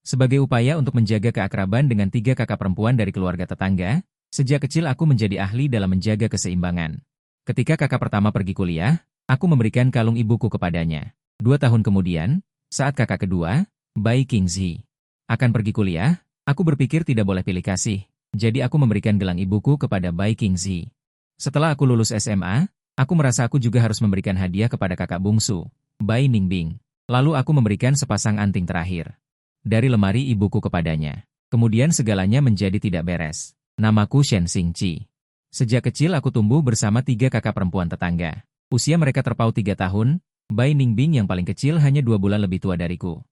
Sebagai upaya untuk menjaga keakraban dengan 3 kakak perempuan dari keluarga tetangga, sejak kecil aku menjadi ahli dalam menjaga keseimbangan. Ketika kakak pertama pergi kuliah, aku memberikan kalung ibuku kepadanya. 2 tahun kemudian, saat kakak kedua, Bai Qingzi, akan pergi kuliah, aku berpikir tidak boleh pilih kasih, jadi aku memberikan gelang ibuku kepada Bai Qingzi. Setelah aku lulus SMA, aku merasa aku juga harus memberikan hadiah kepada kakak bungsu, Bai Ningbing. Lalu aku memberikan sepasang anting terakhir dari lemari ibuku kepadanya. Kemudian segalanya menjadi tidak beres. Namaku Shen Xingqi. Sejak kecil aku tumbuh bersama 3 kakak perempuan tetangga. Usia mereka terpaut 3 tahun, Bai Ningbing yang paling kecil hanya 2 bulan lebih tua dariku.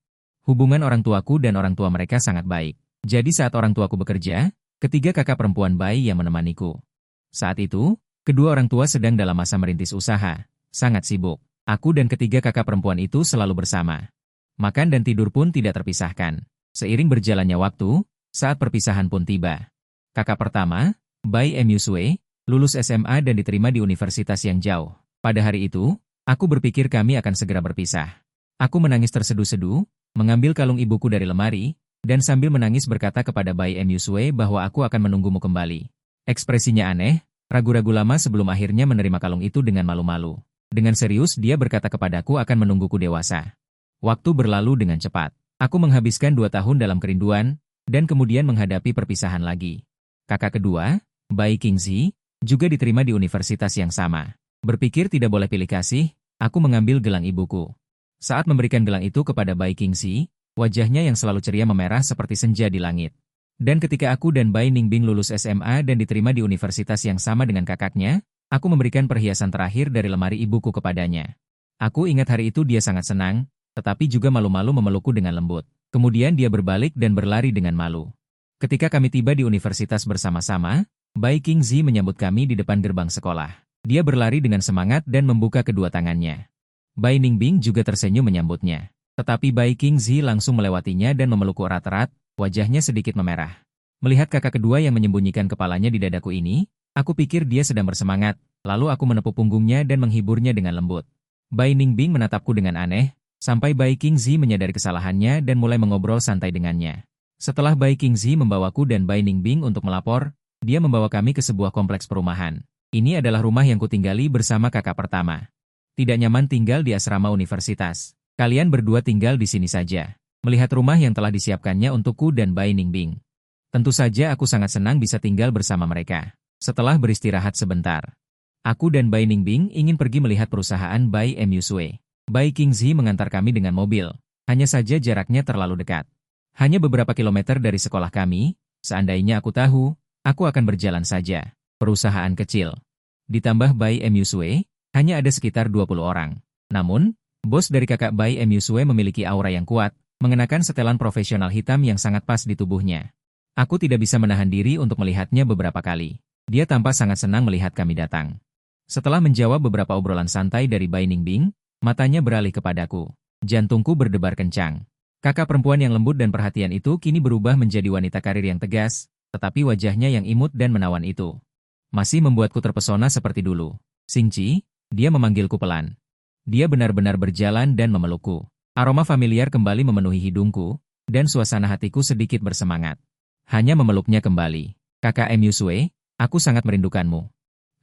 Hubungan orang tuaku dan orang tua mereka sangat baik. Jadi saat orang tuaku bekerja, ketiga kakak perempuan Bai yang menemaniku. Saat itu, kedua orang tua sedang dalam masa merintis usaha. Sangat sibuk. Aku dan ketiga kakak perempuan itu selalu bersama. Makan dan tidur pun tidak terpisahkan. Seiring berjalannya waktu, saat perpisahan pun tiba. Kakak pertama, Bai Musue, lulus SMA dan diterima di universitas yang jauh. Pada hari itu, aku berpikir kami akan segera berpisah. Aku menangis terseduh-seduh, mengambil kalung ibuku dari lemari, dan sambil menangis berkata kepada Bai Musue bahwa aku akan menunggumu kembali. Ekspresinya aneh, ragu-ragu lama sebelum akhirnya menerima kalung itu dengan malu-malu. Dengan serius dia berkata kepadaku akan menungguku dewasa. Waktu berlalu dengan cepat. Aku menghabiskan 2 tahun dalam kerinduan, dan kemudian menghadapi perpisahan lagi. Kakak kedua, Bai Qingzi, juga diterima di universitas yang sama. Berpikir tidak boleh pilih kasih, aku mengambil gelang ibuku. Saat memberikan gelang itu kepada Bai Qingzi, wajahnya yang selalu ceria memerah seperti senja di langit. Dan ketika aku dan Bai Ningbing lulus SMA dan diterima di universitas yang sama dengan kakaknya, aku memberikan perhiasan terakhir dari lemari ibuku kepadanya. Aku ingat hari itu dia sangat senang, tetapi juga malu-malu memelukku dengan lembut. Kemudian dia berbalik dan berlari dengan malu. Ketika kami tiba di universitas bersama-sama, Bai Qingzi menyambut kami di depan gerbang sekolah. Dia berlari dengan semangat dan membuka kedua tangannya. Bai Ningbing juga tersenyum menyambutnya. Tetapi Bai Qingzi langsung melewatinya dan memelukku erat-erat, wajahnya sedikit memerah. Melihat kakak kedua yang menyembunyikan kepalanya di dadaku ini, aku pikir dia sedang bersemangat, lalu aku menepuk punggungnya dan menghiburnya dengan lembut. Bai Ningbing menatapku dengan aneh, sampai Bai Qingzi menyadari kesalahannya dan mulai mengobrol santai dengannya. Setelah Bai Qingzi membawaku dan Bai Ningbing untuk melapor, dia membawa kami ke sebuah kompleks perumahan. Ini adalah rumah yang kutinggali bersama kakak pertama. Tidak nyaman tinggal di asrama universitas. Kalian berdua tinggal di sini saja. Melihat rumah yang telah disiapkannya untukku dan Bai Ningbing. Tentu saja aku sangat senang bisa tinggal bersama mereka. Setelah beristirahat sebentar, aku dan Bai Ningbing ingin pergi melihat perusahaan Bai Musue. Bai Qingzi mengantar kami dengan mobil, hanya saja jaraknya terlalu dekat. Hanya beberapa kilometer dari sekolah kami, seandainya aku tahu, aku akan berjalan saja. Perusahaan kecil. Ditambah Bai Musue, hanya ada sekitar 20 orang. Namun, bos dari kakak Bai Musue memiliki aura yang kuat, mengenakan setelan profesional hitam yang sangat pas di tubuhnya. Aku tidak bisa menahan diri untuk melihatnya beberapa kali. Dia tampak sangat senang melihat kami datang. Setelah menjawab beberapa obrolan santai dari Bai Ningbing, matanya beralih kepadaku. Jantungku berdebar kencang. Kakak perempuan yang lembut dan perhatian itu kini berubah menjadi wanita karir yang tegas, tetapi wajahnya yang imut dan menawan itu masih membuatku terpesona seperti dulu. Xingqi, dia memanggilku pelan. Dia benar-benar berjalan dan memelukku. Aroma familiar kembali memenuhi hidungku, dan suasana hatiku sedikit bersemangat. Hanya memeluknya kembali. Kakak Musue, aku sangat merindukanmu.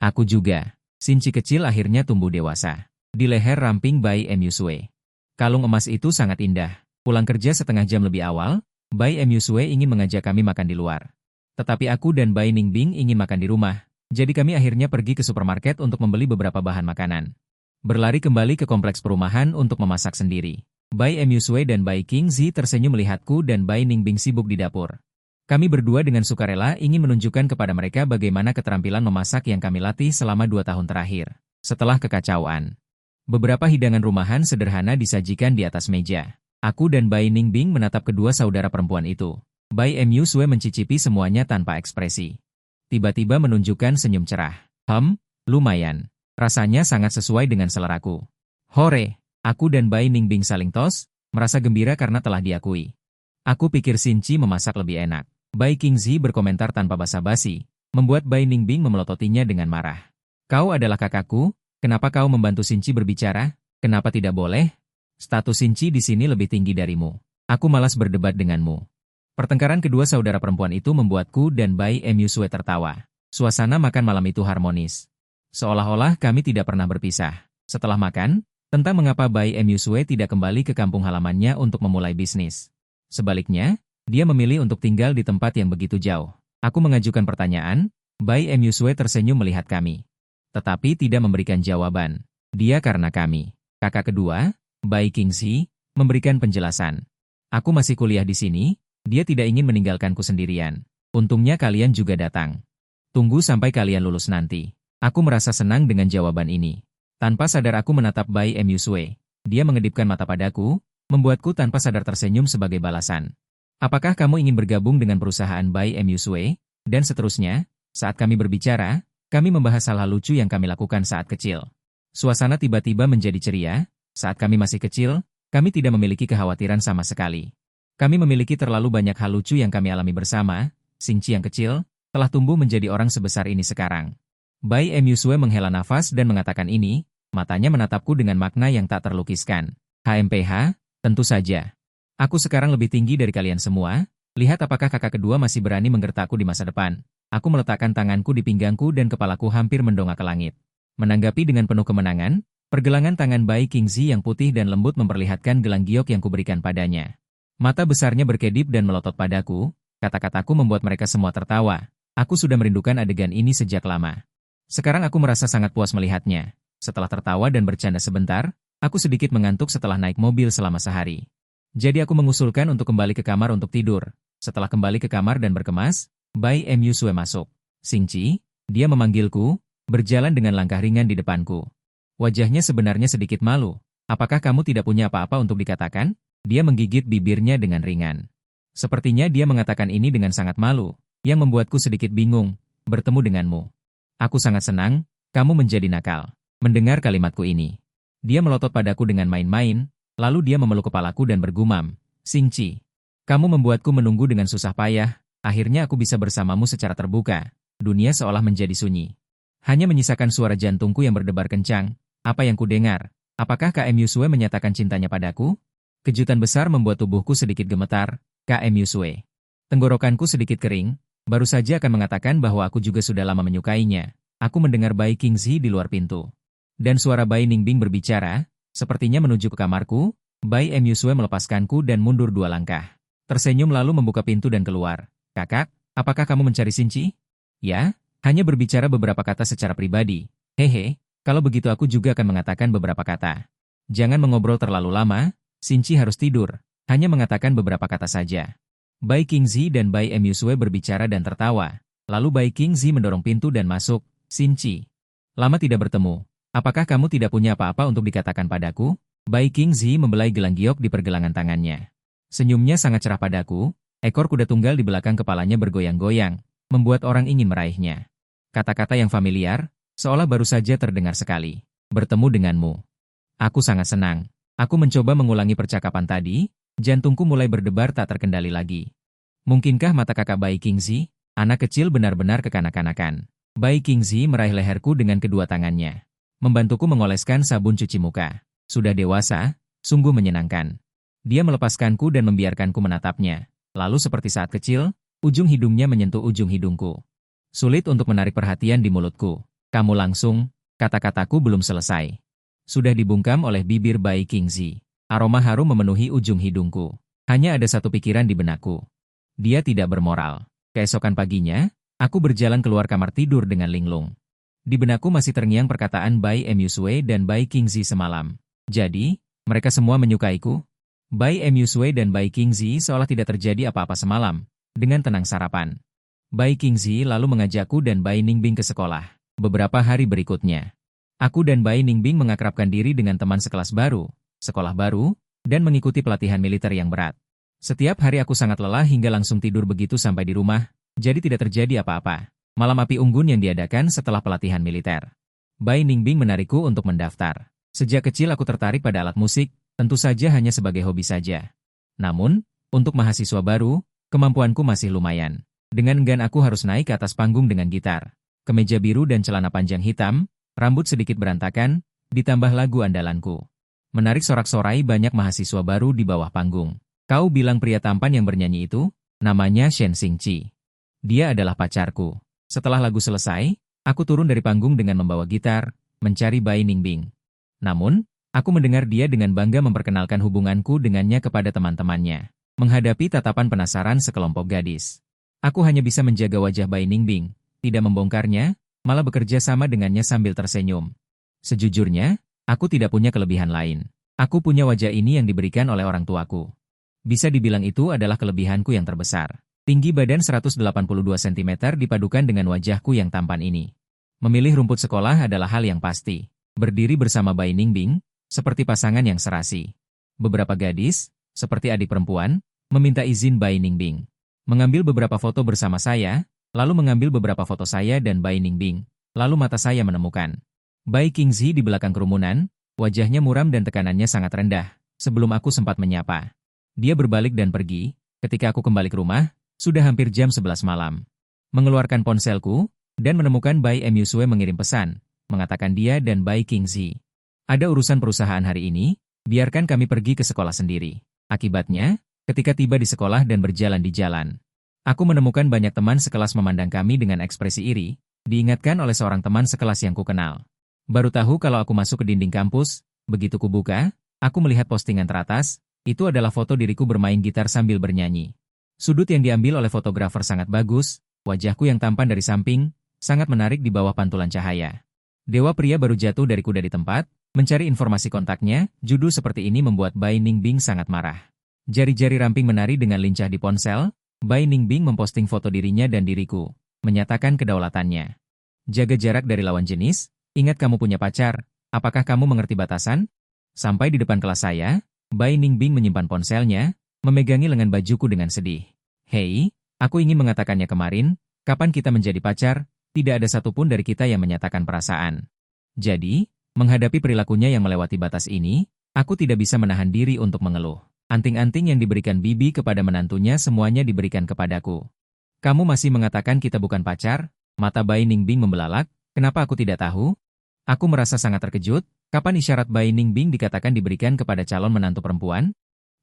Aku juga. Xingqi kecil akhirnya tumbuh dewasa. Di leher ramping Bai Musue. Kalung emas itu sangat indah. Pulang kerja setengah jam lebih awal, Bai Musue ingin mengajak kami makan di luar. Tetapi aku dan Bai Ningbing ingin makan di rumah, jadi kami akhirnya pergi ke supermarket untuk membeli beberapa bahan makanan. Berlari kembali ke kompleks perumahan untuk memasak sendiri. Bai Musue dan Bai Qingzi tersenyum melihatku dan Bai Ningbing sibuk di dapur. Kami berdua dengan sukarela ingin menunjukkan kepada mereka bagaimana keterampilan memasak yang kami latih selama 2 tahun terakhir. Setelah kekacauan, beberapa hidangan rumahan sederhana disajikan di atas meja. Aku dan Bai Ningbing menatap kedua saudara perempuan itu. Bai Musue mencicipi semuanya tanpa ekspresi. Tiba-tiba menunjukkan senyum cerah. Lumayan. Rasanya sangat sesuai dengan seleraku. Hore! Aku dan Bai Ningbing saling tos, merasa gembira karena telah diakui. Aku pikir Xingqi memasak lebih enak. Bai Qingzi berkomentar tanpa basa-basi, membuat Bai Ningbing memelototinya dengan marah. Kau adalah kakakku, kenapa kau membantu Xingqi berbicara? Kenapa tidak boleh? Status Xingqi di sini lebih tinggi darimu. Aku malas berdebat denganmu. Pertengkaran kedua saudara perempuan itu membuatku dan Bai Myusue tertawa. Suasana makan malam itu harmonis. Seolah-olah kami tidak pernah berpisah. Setelah makan, tentang mengapa Bai Myusue tidak kembali ke kampung halamannya untuk memulai bisnis. Sebaliknya, dia memilih untuk tinggal di tempat yang begitu jauh. Aku mengajukan pertanyaan, Bai Myusue tersenyum melihat kami. Tetapi tidak memberikan jawaban. Dia karena kami. Kakak kedua, Bai Kingzi, memberikan penjelasan. Aku masih kuliah di sini, dia tidak ingin meninggalkanku sendirian. Untungnya kalian juga datang. Tunggu sampai kalian lulus nanti. Aku merasa senang dengan jawaban ini. Tanpa sadar aku menatap Bai Myusue. Dia mengedipkan mata padaku, membuatku tanpa sadar tersenyum sebagai balasan. Apakah kamu ingin bergabung dengan perusahaan Bai Myusue? Dan seterusnya, saat kami berbicara, kami membahas hal-hal lucu yang kami lakukan saat kecil. Suasana tiba-tiba menjadi ceria. Saat kami masih kecil, kami tidak memiliki kekhawatiran sama sekali. Kami memiliki terlalu banyak hal lucu yang kami alami bersama. Xingqi yang kecil, telah tumbuh menjadi orang sebesar ini sekarang. Bai Myusue menghela nafas dan mengatakan ini, matanya menatapku dengan makna yang tak terlukiskan. HMPH, tentu saja. Aku sekarang lebih tinggi dari kalian semua. Lihat apakah kakak kedua masih berani menggertakku di masa depan. Aku meletakkan tanganku di pinggangku dan kepalaku hampir mendongak ke langit. Menanggapi dengan penuh kemenangan, pergelangan tangan Bai Kingzi yang putih dan lembut memperlihatkan gelang giok yang kuberikan padanya. Mata besarnya berkedip dan melotot padaku, kata-kataku membuat mereka semua tertawa. Aku sudah merindukan adegan ini sejak lama. Sekarang aku merasa sangat puas melihatnya. Setelah tertawa dan bercanda sebentar, aku sedikit mengantuk setelah naik mobil selama sehari. Jadi aku mengusulkan untuk kembali ke kamar untuk tidur. Setelah kembali ke kamar dan berkemas, Bai Myusue masuk. Xingqi, dia memanggilku, berjalan dengan langkah ringan di depanku. Wajahnya sebenarnya sedikit malu. Apakah kamu tidak punya apa-apa untuk dikatakan? Dia menggigit bibirnya dengan ringan. Sepertinya dia mengatakan ini dengan sangat malu, yang membuatku sedikit bingung, bertemu denganmu. Aku sangat senang, kamu menjadi nakal. Mendengar kalimatku ini. Dia melotot padaku dengan main-main, lalu dia memeluk kepalaku dan bergumam, Xingqi, kamu membuatku menunggu dengan susah payah, akhirnya aku bisa bersamamu secara terbuka. Dunia seolah menjadi sunyi. Hanya menyisakan suara jantungku yang berdebar kencang. Apa yang kudengar? Apakah Kak Myusue menyatakan cintanya padaku? Kejutan besar membuat tubuhku sedikit gemetar. Kak Myusue. Tenggorokanku sedikit kering, baru saja akan mengatakan bahwa aku juga sudah lama menyukainya. Aku mendengar Bai Kingzi di luar pintu. Dan suara Bai Ningbing berbicara, sepertinya menuju ke kamarku. Bai Myusue melepaskanku dan mundur 2 langkah. Tersenyum lalu membuka pintu dan keluar. Kakak, apakah kamu mencari Xingqi? Ya, hanya berbicara beberapa kata secara pribadi. Hehe. Kalau begitu aku juga akan mengatakan beberapa kata. Jangan mengobrol terlalu lama, Xingqi harus tidur. Hanya mengatakan beberapa kata saja. Bai Kingzi dan Bai Myusue berbicara dan tertawa. Lalu Bai Kingzi mendorong pintu dan masuk. Xingqi. Lama tidak bertemu. Apakah kamu tidak punya apa-apa untuk dikatakan padaku? Bai Kingzi membelai gelang giok di pergelangan tangannya. Senyumnya sangat cerah padaku. Ekor kuda tunggal di belakang kepalanya bergoyang-goyang, membuat orang ingin meraihnya. Kata-kata yang familiar, seolah baru saja terdengar sekali. Bertemu denganmu. Aku sangat senang. Aku mencoba mengulangi percakapan tadi, jantungku mulai berdebar tak terkendali lagi. Mungkinkah mata kakak Bai Kingzi? Anak kecil benar-benar kekanak-kanakan. Bai Kingzi meraih leherku dengan kedua tangannya. Membantuku mengoleskan sabun cuci muka. Sudah dewasa, sungguh menyenangkan. Dia melepaskanku dan membiarkanku menatapnya. Lalu seperti saat kecil, ujung hidungnya menyentuh ujung hidungku. Sulit untuk menarik perhatian di mulutku. Kamu langsung, kata-kataku belum selesai. Sudah dibungkam oleh bibir Bai Kingzi. Aroma harum memenuhi ujung hidungku. Hanya ada satu pikiran di benakku. Dia tidak bermoral. Keesokan paginya, aku berjalan keluar kamar tidur dengan linglung. Di benakku masih terngiang perkataan Bai Myusue dan Bai Kingzi semalam. Jadi, mereka semua menyukaiku? Bai Myusue dan Bai Kingzi seolah tidak terjadi apa-apa semalam. Dengan tenang sarapan. Bai Kingzi lalu mengajakku dan Bai Ningbing ke sekolah. Beberapa hari berikutnya, aku dan Bai Ningbing mengakrabkan diri dengan teman sekelas baru, sekolah baru, dan mengikuti pelatihan militer yang berat. Setiap hari aku sangat lelah hingga langsung tidur begitu sampai di rumah, jadi tidak terjadi apa-apa. Malam api unggun yang diadakan setelah pelatihan militer. Bai Ningbing menarikku untuk mendaftar. Sejak kecil aku tertarik pada alat musik, tentu saja hanya sebagai hobi saja. Namun, untuk mahasiswa baru, kemampuanku masih lumayan. Dengan enggan aku harus naik ke atas panggung dengan gitar. Kemeja biru dan celana panjang hitam, rambut sedikit berantakan, ditambah lagu andalanku. Menarik sorak-sorai banyak mahasiswa baru di bawah panggung. Kau bilang pria tampan yang bernyanyi itu? Namanya Shen Xingqi. Dia adalah pacarku. Setelah lagu selesai, aku turun dari panggung dengan membawa gitar, mencari Bai Ningbing. Namun, aku mendengar dia dengan bangga memperkenalkan hubunganku dengannya kepada teman-temannya. Menghadapi tatapan penasaran sekelompok gadis. Aku hanya bisa menjaga wajah Bai Ningbing, tidak membongkarnya, malah bekerja sama dengannya sambil tersenyum. Sejujurnya, aku tidak punya kelebihan lain. Aku punya wajah ini yang diberikan oleh orang tuaku. Bisa dibilang itu adalah kelebihanku yang terbesar. Tinggi badan 182 cm dipadukan dengan wajahku yang tampan ini. Memilih rumput sekolah adalah hal yang pasti. Berdiri bersama Bai Ningbing, seperti pasangan yang serasi. Beberapa gadis, seperti adik perempuan, meminta izin Bai Ningbing. Mengambil beberapa foto bersama saya, lalu mengambil beberapa foto saya dan Bai Ningbing. Lalu mata saya menemukan Bai Qingzi di belakang kerumunan, wajahnya muram dan tekanannya sangat rendah, sebelum aku sempat menyapa. Dia berbalik dan pergi. Ketika aku kembali ke rumah, sudah hampir jam 11 malam. Mengeluarkan ponselku, dan menemukan Bai Musue mengirim pesan, mengatakan dia dan Bai Qingzi. Ada urusan perusahaan hari ini, biarkan kami pergi ke sekolah sendiri. Akibatnya, ketika tiba di sekolah dan berjalan di jalan, aku menemukan banyak teman sekelas memandang kami dengan ekspresi iri, diingatkan oleh seorang teman sekelas yang kukenal. Baru tahu kalau aku masuk ke dinding kampus, begitu kubuka, aku melihat postingan teratas. Itu adalah foto diriku bermain gitar sambil bernyanyi. Sudut yang diambil oleh fotografer sangat bagus, wajahku yang tampan dari samping, sangat menarik di bawah pantulan cahaya. Dewa pria baru jatuh dari kuda di tempat, mencari informasi kontaknya, judul seperti ini membuat Bai Ningbing sangat marah. Jari-jari ramping menari dengan lincah di ponsel, Bai Ningbing memposting foto dirinya dan diriku, menyatakan kedaulatannya. Jaga jarak dari lawan jenis, ingat kamu punya pacar, apakah kamu mengerti batasan? Sampai di depan kelas saya, Bai Ningbing menyimpan ponselnya, memegangi lengan bajuku dengan sedih. Hei, aku ingin mengatakannya kemarin, kapan kita menjadi pacar, tidak ada satupun dari kita yang menyatakan perasaan. Jadi, menghadapi perilakunya yang melewati batas ini, aku tidak bisa menahan diri untuk mengeluh. Anting-anting yang diberikan Bibi kepada menantunya semuanya diberikan kepadaku. Kamu masih mengatakan kita bukan pacar? Mata Bai Ningbing membelalak, kenapa aku tidak tahu? Aku merasa sangat terkejut. Kapan isyarat Bai Ningbing dikatakan diberikan kepada calon menantu perempuan?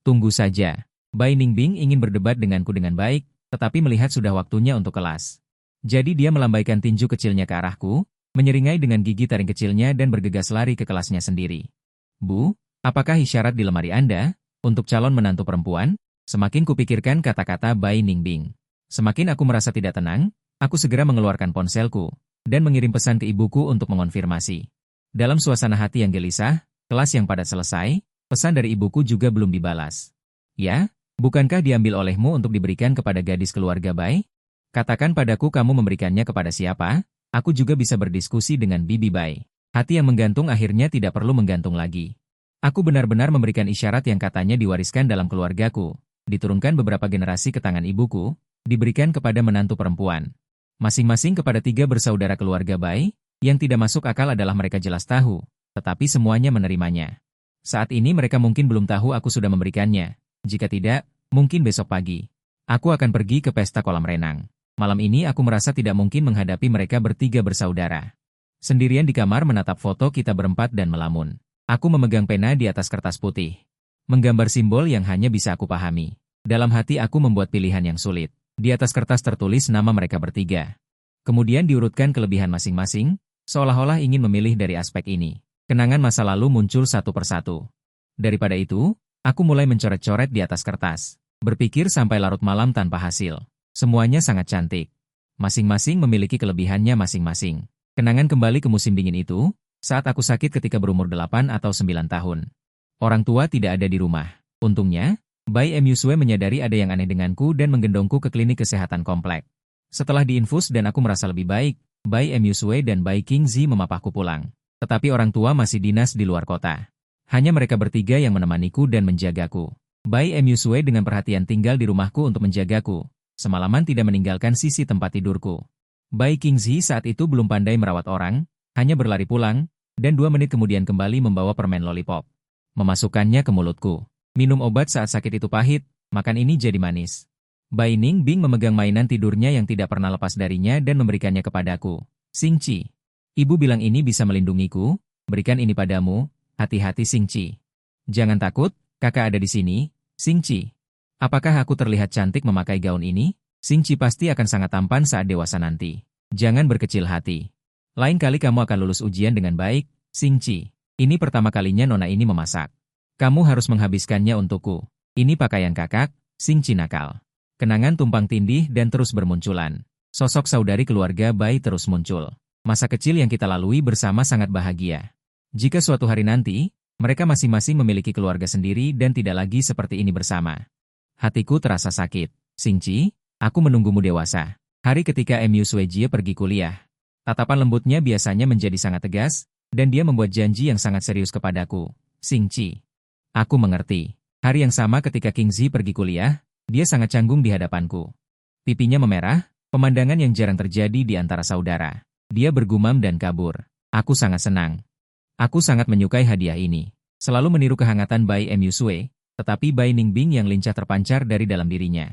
Tunggu saja. Bai Ningbing ingin berdebat denganku dengan baik, tetapi melihat sudah waktunya untuk kelas. Jadi dia melambaikan tinju kecilnya ke arahku, menyeringai dengan gigi taring kecilnya dan bergegas lari ke kelasnya sendiri. Bu, apakah isyarat di lemari Anda? Untuk calon menantu perempuan? Semakin kupikirkan kata-kata Bai Ningbing. Semakin aku merasa tidak tenang, aku segera mengeluarkan ponselku, dan mengirim pesan ke ibuku untuk mengonfirmasi. Dalam suasana hati yang gelisah, kelas yang padat selesai, pesan dari ibuku juga belum dibalas. Ya, bukankah diambil olehmu untuk diberikan kepada gadis keluarga Bai? Katakan padaku kamu memberikannya kepada siapa, aku juga bisa berdiskusi dengan Bibi Bai. Hati yang menggantung akhirnya tidak perlu menggantung lagi. Aku benar-benar memberikan isyarat yang katanya diwariskan dalam keluargaku, diturunkan beberapa generasi ke tangan ibuku, diberikan kepada menantu perempuan. Masing-masing kepada 3 bersaudara keluarga Bai. Yang tidak masuk akal adalah mereka jelas tahu, tetapi semuanya menerimanya. Saat ini mereka mungkin belum tahu aku sudah memberikannya. Jika tidak, mungkin besok pagi. Aku akan pergi ke pesta kolam renang. Malam ini aku merasa tidak mungkin menghadapi mereka bertiga bersaudara. Sendirian di kamar menatap foto kita berempat dan melamun. Aku memegang pena di atas kertas putih. Menggambar simbol yang hanya bisa aku pahami. Dalam hati aku membuat pilihan yang sulit. Di atas kertas tertulis nama mereka bertiga. Kemudian diurutkan kelebihan masing-masing, seolah-olah ingin memilih dari aspek ini. Kenangan masa lalu muncul satu persatu. Daripada itu, aku mulai mencoret-coret di atas kertas. Berpikir sampai larut malam tanpa hasil. Semuanya sangat cantik. Masing-masing memiliki kelebihannya masing-masing. Kenangan kembali ke musim dingin itu, saat aku sakit ketika berumur 8 atau 9 tahun. Orang tua tidak ada di rumah. Untungnya, Bai Musue menyadari ada yang aneh denganku dan menggendongku ke klinik kesehatan komplek. Setelah diinfus dan aku merasa lebih baik, Bai Musue dan Bai Qingzi memapahku pulang. Tetapi orang tua masih dinas di luar kota. Hanya mereka bertiga yang menemaniku dan menjagaku. Bai Musue dengan perhatian tinggal di rumahku untuk menjagaku. Semalaman tidak meninggalkan sisi tempat tidurku. Bai Qingzi saat itu belum pandai merawat orang, hanya berlari pulang, dan 2 menit kemudian kembali membawa permen lollipop. Memasukkannya ke mulutku. Minum obat saat sakit itu pahit, makan ini jadi manis. Bai Ningbing memegang mainan tidurnya yang tidak pernah lepas darinya dan memberikannya kepadaku. Xingqi, ibu bilang ini bisa melindungiku, berikan ini padamu, hati-hati Xingqi. Jangan takut, kakak ada di sini, Xingqi. Apakah aku terlihat cantik memakai gaun ini? Xingqi pasti akan sangat tampan saat dewasa nanti. Jangan berkecil hati. Lain kali kamu akan lulus ujian dengan baik, Xingqi. Ini pertama kalinya nona ini memasak. Kamu harus menghabiskannya untukku. Ini pakaian kakak, Xingqi nakal. Kenangan tumpang tindih dan terus bermunculan. Sosok saudari keluarga Bai terus muncul. Masa kecil yang kita lalui bersama sangat bahagia. Jika suatu hari nanti, mereka masing-masing memiliki keluarga sendiri dan tidak lagi seperti ini bersama. Hatiku terasa sakit. Xingqi, aku menunggumu dewasa. Hari ketika Mu Suejie pergi kuliah. Tatapan lembutnya biasanya menjadi sangat tegas, dan dia membuat janji yang sangat serius kepadaku. Xingqi. Aku mengerti. Hari yang sama ketika Qingzi pergi kuliah, dia sangat canggung di hadapanku. Pipinya memerah, pemandangan yang jarang terjadi di antara saudara. Dia bergumam dan kabur. Aku sangat senang. Aku sangat menyukai hadiah ini. Selalu meniru kehangatan Bai Mu Sue, tetapi Bai Ningbing yang lincah terpancar dari dalam dirinya.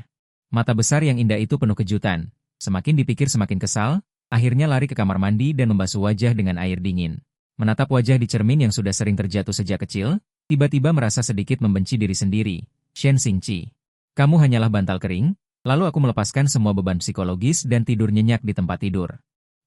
Mata besar yang indah itu penuh kejutan. Semakin dipikir semakin kesal, akhirnya lari ke kamar mandi dan membasuh wajah dengan air dingin. Menatap wajah di cermin yang sudah sering terjatuh sejak kecil, tiba-tiba merasa sedikit membenci diri sendiri. Shen Xingqi. Kamu hanyalah bantal kering, lalu aku melepaskan semua beban psikologis dan tidur nyenyak di tempat tidur.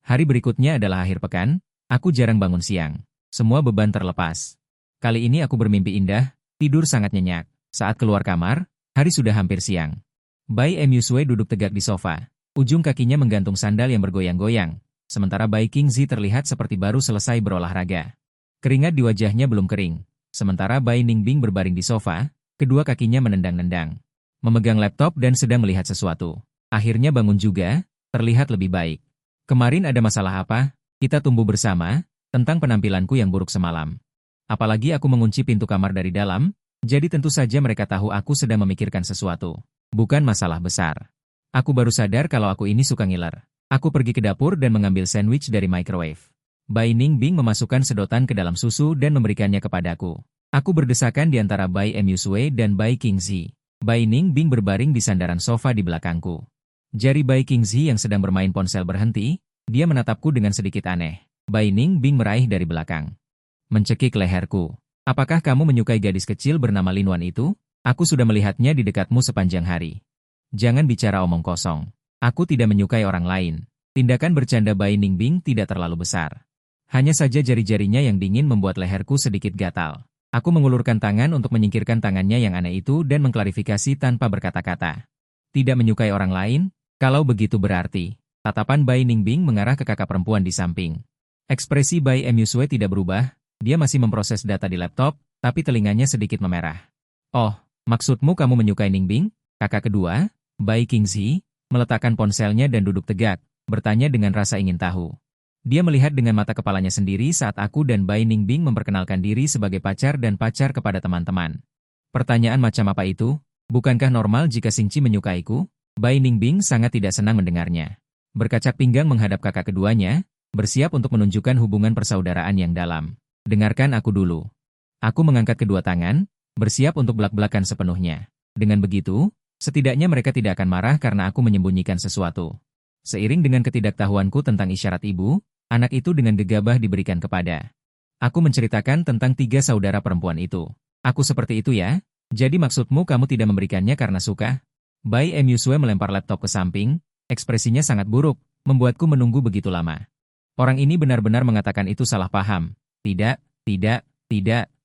Hari berikutnya adalah akhir pekan, aku jarang bangun siang. Semua beban terlepas. Kali ini aku bermimpi indah, tidur sangat nyenyak. Saat keluar kamar, hari sudah hampir siang. Bai Mu Sue duduk tegak di sofa. Ujung kakinya menggantung sandal yang bergoyang-goyang. Sementara Bai Qingzi terlihat seperti baru selesai berolahraga. Keringat di wajahnya belum kering. Sementara Bai Ningbing berbaring di sofa, kedua kakinya menendang-nendang. Memegang laptop dan sedang melihat sesuatu. Akhirnya bangun juga, terlihat lebih baik. Kemarin ada masalah apa? Kita tumbuh bersama, tentang penampilanku yang buruk semalam. Apalagi aku mengunci pintu kamar dari dalam, jadi tentu saja mereka tahu aku sedang memikirkan sesuatu. Bukan masalah besar. Aku baru sadar kalau aku ini suka ngiler. Aku pergi ke dapur dan mengambil sandwich dari microwave. Bai Ningbing memasukkan sedotan ke dalam susu dan memberikannya kepadaku. Aku berdesakan di antara Bai Mu Sue dan Bai Qingzi. Bai Ningbing berbaring di sandaran sofa di belakangku. Jari Bai Qingzi yang sedang bermain ponsel berhenti, dia menatapku dengan sedikit aneh. Bai Ningbing meraih dari belakang. Mencekik leherku. Apakah kamu menyukai gadis kecil bernama Linwan itu? Aku sudah melihatnya di dekatmu sepanjang hari. Jangan bicara omong kosong. Aku tidak menyukai orang lain. Tindakan bercanda Bai Ningbing tidak terlalu besar. Hanya saja jari-jarinya yang dingin membuat leherku sedikit gatal. Aku mengulurkan tangan untuk menyingkirkan tangannya yang aneh itu dan mengklarifikasi tanpa berkata-kata. Tidak menyukai orang lain? Kalau begitu berarti. Tatapan Bai Ningbing mengarah ke kakak perempuan di samping. Ekspresi Bai Mu Sue tidak berubah, dia masih memproses data di laptop, tapi telinganya sedikit memerah. Oh, maksudmu kamu menyukai Ningbing? Kakak kedua, Bai Qingzi, meletakkan ponselnya dan duduk tegak, bertanya dengan rasa ingin tahu. Dia melihat dengan mata kepalanya sendiri saat aku dan Bai Ningbing memperkenalkan diri sebagai pacar dan pacar kepada teman-teman. Pertanyaan macam apa itu? Bukankah normal jika Xingqi menyukaiku? Bai Ningbing sangat tidak senang mendengarnya. Berkacak pinggang menghadap kakak keduanya, bersiap untuk menunjukkan hubungan persaudaraan yang dalam. Dengarkan aku dulu. Aku mengangkat kedua tangan, bersiap untuk belak-belakan sepenuhnya. Dengan begitu, setidaknya mereka tidak akan marah karena aku menyembunyikan sesuatu. Seiring dengan ketidaktahuanku tentang isyarat ibu, anak itu dengan gegabah diberikan kepada. Aku menceritakan tentang 3 saudara perempuan itu. Aku seperti itu ya? Jadi maksudmu kamu tidak memberikannya karena suka? Bai Mu Sue melempar laptop ke samping, ekspresinya sangat buruk, membuatku menunggu begitu lama. Orang ini benar-benar mengatakan itu salah paham. Tidak,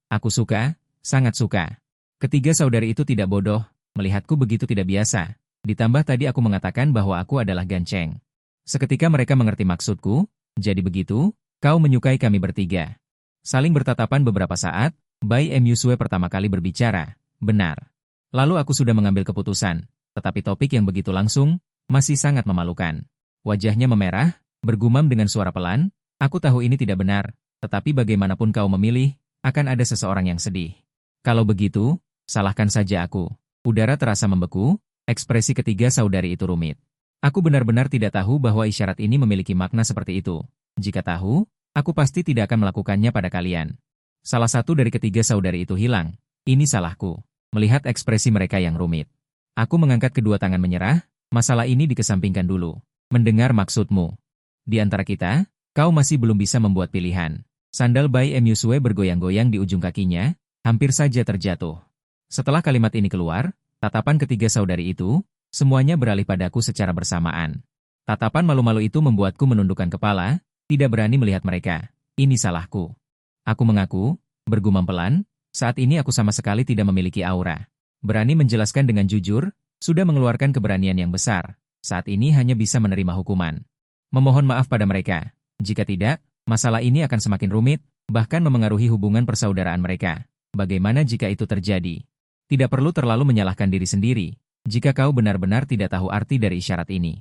aku suka, sangat suka. Ketiga saudari itu tidak bodoh, melihatku begitu tidak biasa. Ditambah tadi aku mengatakan bahwa aku adalah ganceng. Seketika mereka mengerti maksudku, jadi begitu, kau menyukai kami bertiga. Saling bertatapan beberapa saat, Bai Mu Sue pertama kali berbicara, benar. Lalu aku sudah mengambil keputusan, tetapi topik yang begitu langsung, masih sangat memalukan. Wajahnya memerah, bergumam dengan suara pelan, aku tahu ini tidak benar, tetapi bagaimanapun kau memilih, akan ada seseorang yang sedih. Kalau begitu, salahkan saja aku. Udara terasa membeku, ekspresi ketiga saudari itu rumit. Aku benar-benar tidak tahu bahwa isyarat ini memiliki makna seperti itu. Jika tahu, aku pasti tidak akan melakukannya pada kalian. Salah satu dari ketiga saudari itu hilang. Ini salahku. Melihat ekspresi mereka yang rumit. Aku mengangkat kedua tangan menyerah, masalah ini dikesampingkan dulu. Mendengar maksudmu. Di antara kita, kau masih belum bisa membuat pilihan. Sandal Bai Mu Sue bergoyang-goyang di ujung kakinya, hampir saja terjatuh. Setelah kalimat ini keluar, Tatapan ketiga saudari itu, semuanya beralih padaku secara bersamaan. Tatapan malu-malu itu membuatku menundukkan kepala, tidak berani melihat mereka. Ini salahku. Aku mengaku, bergumam pelan, saat ini aku sama sekali tidak memiliki aura. Berani menjelaskan dengan jujur, sudah mengeluarkan keberanian yang besar. Saat ini hanya bisa menerima hukuman. Memohon maaf pada mereka. Jika tidak, masalah ini akan semakin rumit, bahkan memengaruhi hubungan persaudaraan mereka. Bagaimana jika itu terjadi? Tidak perlu terlalu menyalahkan diri sendiri. Jika kau benar-benar tidak tahu arti dari isyarat ini,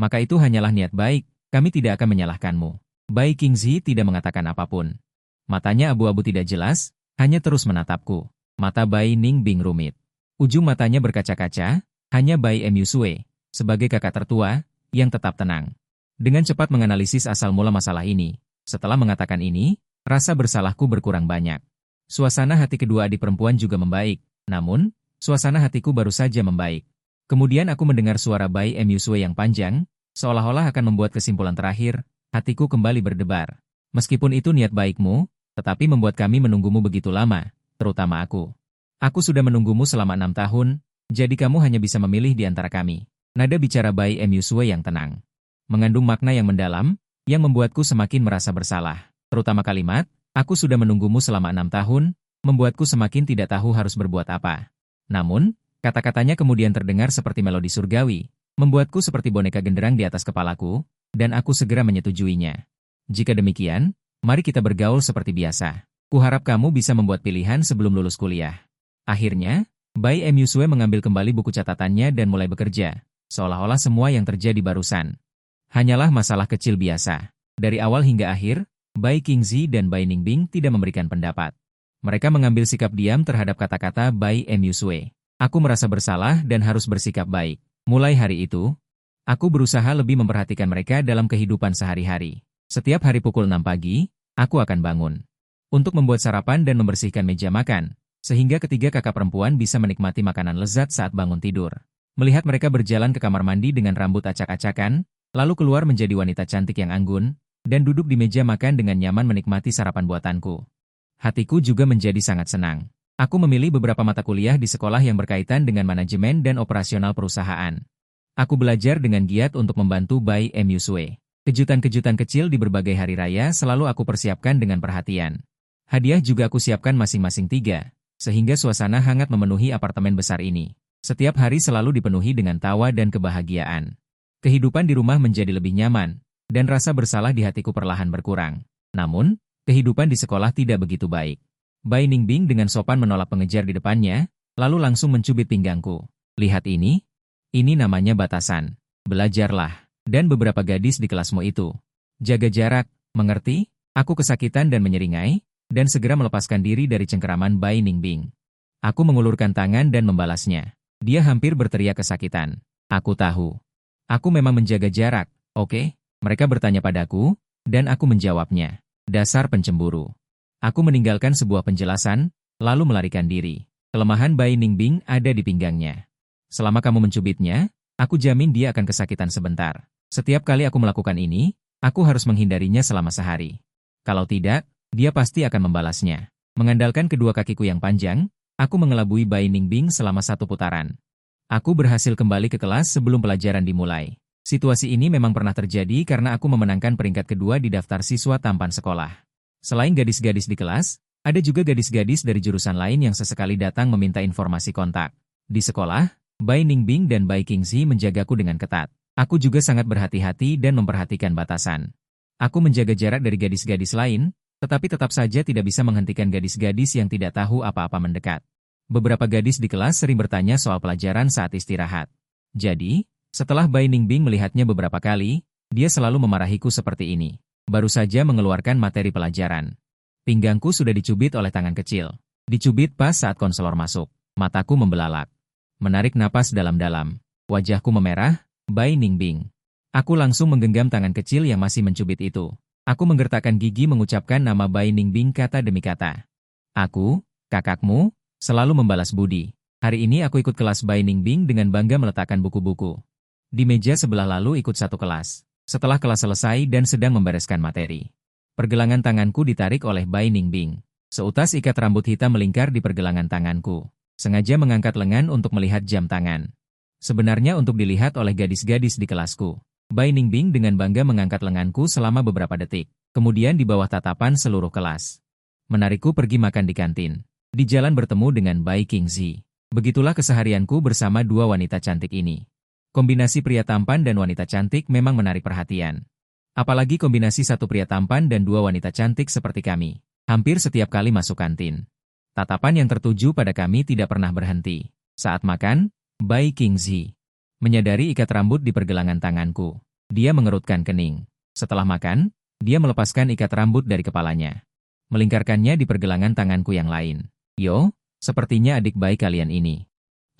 maka itu hanyalah niat baik, kami tidak akan menyalahkanmu. Bai Qingzi tidak mengatakan apapun. Matanya abu-abu tidak jelas, hanya terus menatapku. Mata Bai Ningbing rumit. Ujung matanya berkaca-kaca, hanya Bai Musue, sebagai kakak tertua, yang tetap tenang. Dengan cepat menganalisis asal mula masalah ini. Setelah mengatakan ini, rasa bersalahku berkurang banyak. Suasana hati kedua adik perempuan juga membaik. Namun, suasana hatiku baru saja membaik. Kemudian aku mendengar suara Bai Musue yang panjang, seolah-olah akan membuat kesimpulan terakhir, hatiku kembali berdebar. Meskipun itu niat baikmu, tetapi membuat kami menunggumu begitu lama, terutama aku. Aku sudah menunggumu selama 6 tahun, jadi kamu hanya bisa memilih di antara kami. Nada bicara Bai Musue yang tenang. Mengandung makna yang mendalam, yang membuatku semakin merasa bersalah. Terutama kalimat, aku sudah menunggumu selama 6 tahun, membuatku semakin tidak tahu harus berbuat apa. Namun, kata-katanya kemudian terdengar seperti melodi surgawi, membuatku seperti boneka genderang di atas kepalaku, dan aku segera menyetujuinya. Jika demikian, mari kita bergaul seperti biasa. Kuharap kamu bisa membuat pilihan sebelum lulus kuliah. Akhirnya, Bai Musue mengambil kembali buku catatannya dan mulai bekerja, seolah-olah semua yang terjadi barusan hanyalah masalah kecil biasa. Dari awal hingga akhir, Bai Qingzi dan Bai Ningbing tidak memberikan pendapat. Mereka mengambil sikap diam terhadap kata-kata Bai Musue. Aku merasa bersalah dan harus bersikap baik. Mulai hari itu, aku berusaha lebih memperhatikan mereka dalam kehidupan sehari-hari. Setiap hari pukul 6 pagi, aku akan bangun untuk membuat sarapan dan membersihkan meja makan, sehingga ketiga kakak perempuan bisa menikmati makanan lezat saat bangun tidur. Melihat mereka berjalan ke kamar mandi dengan rambut acak-acakan, lalu keluar menjadi wanita cantik yang anggun, dan duduk di meja makan dengan nyaman menikmati sarapan buatanku. Hatiku juga menjadi sangat senang. Aku memilih beberapa mata kuliah di sekolah yang berkaitan dengan manajemen dan operasional perusahaan. Aku belajar dengan giat untuk membantu Bai Musue. Kejutan-kejutan kecil di berbagai hari raya selalu aku persiapkan dengan perhatian. Hadiah juga aku siapkan masing-masing 3, sehingga suasana hangat memenuhi apartemen besar ini. Setiap hari selalu dipenuhi dengan tawa dan kebahagiaan. Kehidupan di rumah menjadi lebih nyaman, dan rasa bersalah di hatiku perlahan berkurang. Namun, kehidupan di sekolah tidak begitu baik. Bai Ningbing dengan sopan menolak pengejar di depannya, lalu langsung mencubit pinggangku. Lihat ini namanya batasan. Belajarlah. Dan beberapa gadis di kelasmu itu. Jaga jarak, mengerti? Aku kesakitan dan menyeringai, dan segera melepaskan diri dari cengkeraman Bai Ningbing. Aku mengulurkan tangan dan membalasnya. Dia hampir berteriak kesakitan. Aku tahu. Aku memang menjaga jarak, oke? Mereka bertanya padaku, dan aku menjawabnya. Dasar pencemburu. Aku meninggalkan sebuah penjelasan, lalu melarikan diri. Kelemahan Bai Ningbing ada di pinggangnya. Selama kamu mencubitnya, aku jamin dia akan kesakitan sebentar. Setiap kali aku melakukan ini, aku harus menghindarinya selama sehari. Kalau tidak, dia pasti akan membalasnya. Mengandalkan kedua kakiku yang panjang, aku mengelabui Bai Ningbing selama 1 putaran. Aku berhasil kembali ke kelas sebelum pelajaran dimulai. Situasi ini memang pernah terjadi karena aku memenangkan peringkat kedua di daftar siswa tampan sekolah. Selain gadis-gadis di kelas, ada juga gadis-gadis dari jurusan lain yang sesekali datang meminta informasi kontak. Di sekolah, Bai Ningbing dan Bai Qingzi menjagaku dengan ketat. Aku juga sangat berhati-hati dan memperhatikan batasan. Aku menjaga jarak dari gadis-gadis lain, tetapi tetap saja tidak bisa menghentikan gadis-gadis yang tidak tahu apa-apa mendekat. Beberapa gadis di kelas sering bertanya soal pelajaran saat istirahat. Jadi, setelah Bai Ningbing melihatnya beberapa kali, dia selalu memarahiku seperti ini. Baru saja mengeluarkan materi pelajaran. Pinggangku sudah dicubit oleh tangan kecil. Dicubit pas saat konselor masuk. Mataku membelalak. Menarik napas dalam-dalam. Wajahku memerah. Bai Ningbing. Aku langsung menggenggam tangan kecil yang masih mencubit itu. Aku menggertakkan gigi mengucapkan nama Bai Ningbing kata demi kata. Aku, kakakmu, selalu membalas budi. Hari ini aku ikut kelas Bai Ningbing dengan bangga meletakkan buku-buku di meja sebelah lalu ikut satu kelas. Setelah kelas selesai dan sedang membereskan materi, pergelangan tanganku ditarik oleh Bai Ningbing. Seutas ikat rambut hitam melingkar di pergelangan tanganku. Sengaja mengangkat lengan untuk melihat jam tangan. Sebenarnya untuk dilihat oleh gadis-gadis di kelasku. Bai Ningbing dengan bangga mengangkat lenganku selama beberapa detik. Kemudian di bawah tatapan seluruh kelas. Menarikku pergi makan di kantin. Di jalan bertemu dengan Bai Qingzi. Begitulah keseharianku bersama dua wanita cantik ini. Kombinasi pria tampan dan wanita cantik memang menarik perhatian. Apalagi kombinasi satu pria tampan dan dua wanita cantik seperti kami. Hampir setiap kali masuk kantin. Tatapan yang tertuju pada kami tidak pernah berhenti. Saat makan, Bai Qingzi menyadari ikat rambut di pergelangan tanganku. Dia mengerutkan kening. Setelah makan, dia melepaskan ikat rambut dari kepalanya. Melingkarkannya di pergelangan tanganku yang lain. Yo, sepertinya adik Bai kalian ini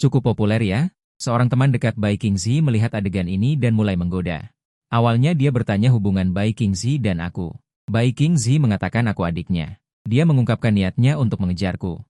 cukup populer ya? Seorang teman dekat Bai Qingzi melihat adegan ini dan mulai menggoda. Awalnya dia bertanya hubungan Bai Qingzi dan aku. Bai Qingzi mengatakan aku adiknya. Dia mengungkapkan niatnya untuk mengejarku.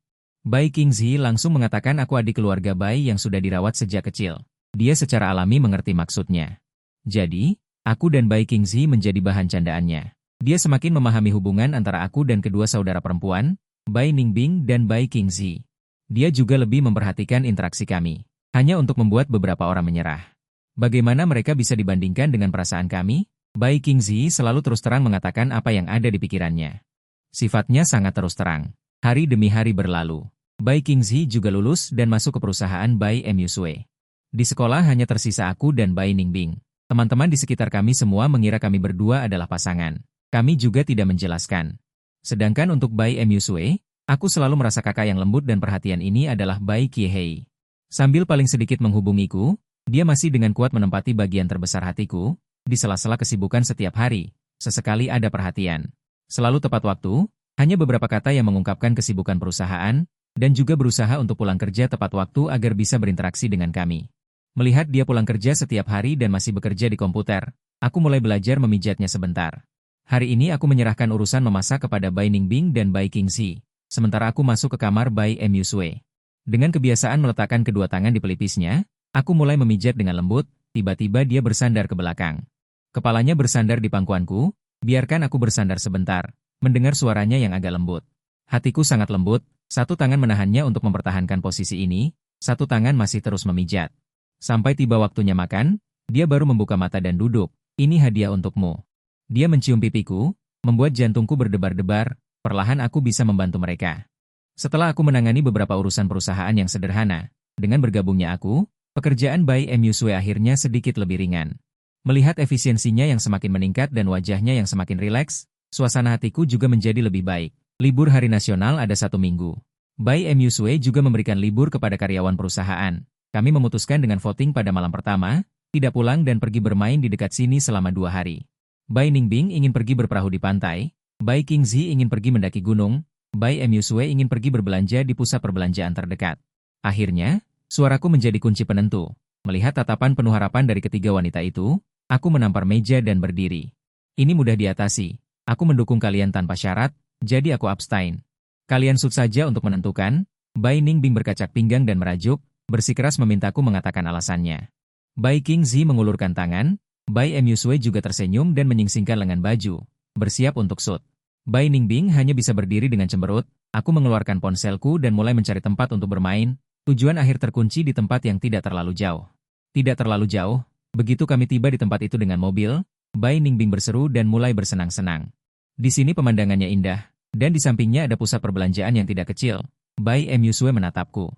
Bai Qingzi langsung mengatakan aku adik keluarga Bai yang sudah dirawat sejak kecil. Dia secara alami mengerti maksudnya. Jadi, aku dan Bai Qingzi menjadi bahan candaannya. Dia semakin memahami hubungan antara aku dan kedua saudara perempuan, Bai Ningbing dan Bai Qingzi. Dia juga lebih memperhatikan interaksi kami. Hanya untuk membuat beberapa orang menyerah. Bagaimana mereka bisa dibandingkan dengan perasaan kami? Bai Qingzi selalu terus terang mengatakan apa yang ada di pikirannya. Sifatnya sangat terus terang. Hari demi hari berlalu. Bai Qingzi juga lulus dan masuk ke perusahaan Bai Musue. Di sekolah hanya tersisa aku dan Bai Ningbing. Teman-teman di sekitar kami semua mengira kami berdua adalah pasangan. Kami juga tidak menjelaskan. Sedangkan untuk Bai Musue, aku selalu merasa kakak yang lembut dan perhatian ini adalah Bai Qiehei. Sambil paling sedikit menghubungiku, dia masih dengan kuat menempati bagian terbesar hatiku, di sela-sela kesibukan setiap hari, sesekali ada perhatian. Selalu tepat waktu, hanya beberapa kata yang mengungkapkan kesibukan perusahaan, dan juga berusaha untuk pulang kerja tepat waktu agar bisa berinteraksi dengan kami. Melihat dia pulang kerja setiap hari dan masih bekerja di komputer, aku mulai belajar memijatnya sebentar. Hari ini aku menyerahkan urusan memasak kepada Bai Ningbing dan Bai Qingzi, sementara aku masuk ke kamar Bai Musue. Dengan kebiasaan meletakkan kedua tangan di pelipisnya, aku mulai memijat dengan lembut, tiba-tiba dia bersandar ke belakang. Kepalanya bersandar di pangkuanku, biarkan aku bersandar sebentar, mendengar suaranya yang agak lembut. Hatiku sangat lembut, satu tangan menahannya untuk mempertahankan posisi ini, satu tangan masih terus memijat. Sampai tiba waktunya makan, dia baru membuka mata dan duduk, ini hadiah untukmu. Dia mencium pipiku, membuat jantungku berdebar-debar, perlahan aku bisa membantu mereka. Setelah aku menangani beberapa urusan perusahaan yang sederhana, dengan bergabungnya aku, pekerjaan Bai Musue akhirnya sedikit lebih ringan. Melihat efisiensinya yang semakin meningkat dan wajahnya yang semakin rileks, suasana hatiku juga menjadi lebih baik. Libur hari nasional ada 1 minggu. Bai Musue juga memberikan libur kepada karyawan perusahaan. Kami memutuskan dengan voting pada malam pertama, tidak pulang dan pergi bermain di dekat sini selama 2 hari. Bai Ningbing ingin pergi berperahu di pantai, Bai Qingzi ingin pergi mendaki gunung, Bai Musue ingin pergi berbelanja di pusat perbelanjaan terdekat. Akhirnya, suaraku menjadi kunci penentu. Melihat tatapan penuh harapan dari ketiga wanita itu, aku menampar meja dan berdiri. Ini mudah diatasi. Aku mendukung kalian tanpa syarat, jadi aku abstain. Kalian sud saja untuk menentukan. Bai Ningbing berkacak pinggang dan merajuk, bersikeras memintaku mengatakan alasannya. Bai Qingzi mengulurkan tangan, Bai Musue juga tersenyum dan menyingsingkan lengan baju, bersiap untuk sud. Bai Ningbing hanya bisa berdiri dengan cemberut, aku mengeluarkan ponselku dan mulai mencari tempat untuk bermain, tujuan akhir terkunci di tempat yang tidak terlalu jauh. Tidak terlalu jauh, begitu kami tiba di tempat itu dengan mobil, Bai Ningbing berseru dan mulai bersenang-senang. Di sini pemandangannya indah, dan di sampingnya ada pusat perbelanjaan yang tidak kecil. Bai Musue menatapku.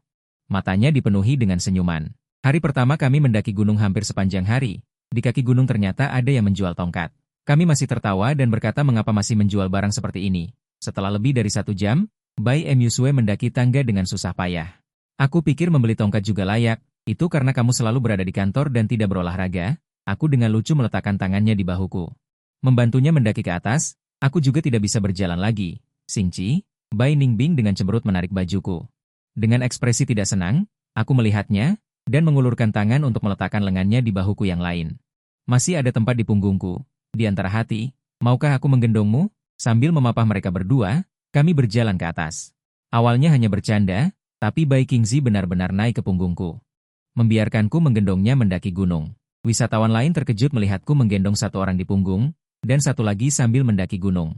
Matanya dipenuhi dengan senyuman. Hari pertama kami mendaki gunung hampir sepanjang hari. Di kaki gunung ternyata ada yang menjual tongkat. Kami masih tertawa dan berkata mengapa masih menjual barang seperti ini. Setelah lebih dari 1 jam, Bai Musue mendaki tangga dengan susah payah. Aku pikir membeli tongkat juga layak, itu karena kamu selalu berada di kantor dan tidak berolahraga. Aku dengan lucu meletakkan tangannya di bahuku. Membantunya mendaki ke atas, aku juga tidak bisa berjalan lagi. Xingqi, Bai Ningbing dengan cemberut menarik bajuku. Dengan ekspresi tidak senang, aku melihatnya, dan mengulurkan tangan untuk meletakkan lengannya di bahuku yang lain. Masih ada tempat di punggungku. Di antara hati, maukah aku menggendongmu? Sambil memapah mereka berdua, kami berjalan ke atas. Awalnya hanya bercanda, tapi Bai Qingzi benar-benar naik ke punggungku. Membiarkanku menggendongnya mendaki gunung. Wisatawan lain terkejut melihatku menggendong 1 orang di punggung, dan 1 lagi sambil mendaki gunung.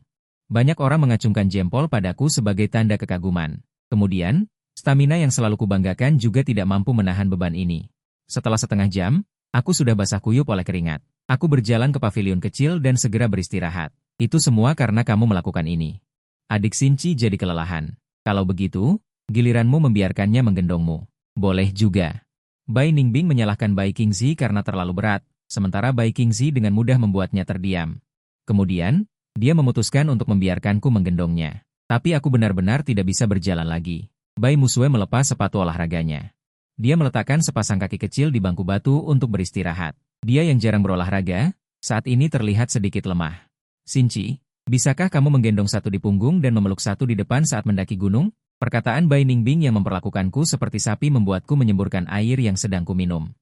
Banyak orang mengacungkan jempol padaku sebagai tanda kekaguman. Kemudian, Stamina yang selalu kubanggakan juga tidak mampu menahan beban ini. Setelah setengah jam, aku sudah basah kuyup oleh keringat. Aku berjalan ke pavilion kecil dan segera beristirahat. Itu semua karena kamu melakukan ini. Adik Xinci jadi kelelahan. Kalau begitu, giliranmu membiarkannya menggendongmu. Boleh juga. Bai Ningbing menyalahkan Bai Qingzi karena terlalu berat, sementara Bai Qingzi dengan mudah membuatnya terdiam. Kemudian, dia memutuskan untuk membiarkanku menggendongnya. Tapi aku benar-benar tidak bisa berjalan lagi. Bai Musue melepas sepatu olahraganya. Dia meletakkan sepasang kaki kecil di bangku batu untuk beristirahat. Dia yang jarang berolahraga, saat ini terlihat sedikit lemah. Xinci, bisakah kamu menggendong satu di punggung dan memeluk satu di depan saat mendaki gunung? Perkataan Bai Ningbing yang memperlakukanku seperti sapi membuatku menyemburkan air yang sedang kuminum.